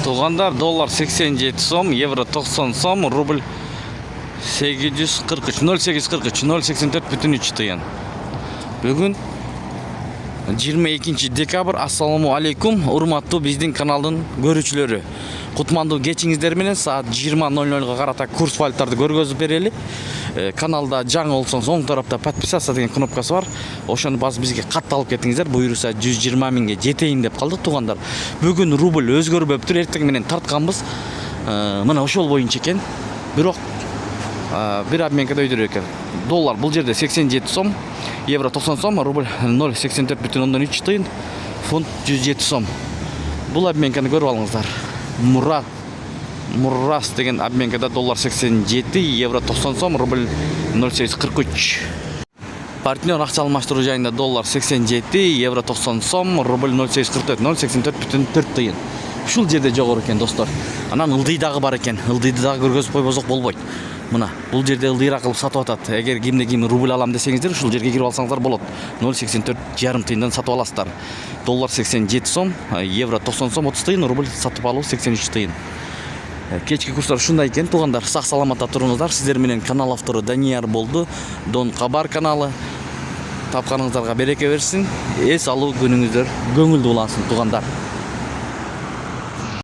Туғандар, доллар 87 сом, евро 90 сом, рубль 843, 0843, 084,3 тиын. Бүгін 22 декабр. Ассаламу алейкум, урматтуу биздин каналдын көрүүчүлөрү. Кутмандуу кечиңиздер менен саат 20:00 карата курс валютарды көргөзүп берели. Каналда жаңы болсоңуз оң тарапта подписаться деген кнопкасы бар. Ошону басып бизге катталып кетиңиздер. Буюрса 120 миңге жетейин деп калдык туугандар. Бүгүн рубль өзгөрбөптүр, эртең менен тартканбыз. Мына ошол боюнча экен. Бирок бир обменкада өйдөрөк экен. Доллар бул жерде 87 сом, евро 90 сом, рубль 0,84,3 тиын, фунт 107 сом. Бул обменканы көрүп алыңыздар. Муррас деген обменкада доллар 87, евро 90 сом, рубль 0,843. Партнер акча алмаштыруу жайында доллар 87, евро 90 сом, рубль 0,844, 0,84,4 тиын. Ушул жерде жогору экен достор. Анан ылдый дагы бар экен. Ылдыйды дагы көргөзүп койбосок болбойт. Мына бул жерде ылдыйраак кылып сатып атат. Эгер кимде ким рубль алам десеңиздер, ушул жерге кирип алсаңыздар болот. 0,84,5 тыйындан сатып аласыздар. Доллар 87 сом, евро 90 сом 30 тыйын, рубль сатып алуу 83 тыйын. Кечки курстар ушундай экен туугандар. Сак саламатта туруңуздар. Сиздер менен канал автору Данияр болду. Дон Кабар каналы. Тапканыңыздарга береке берсин. Эс алуу күнүңүздөр көңүлдүү улансын туугандар.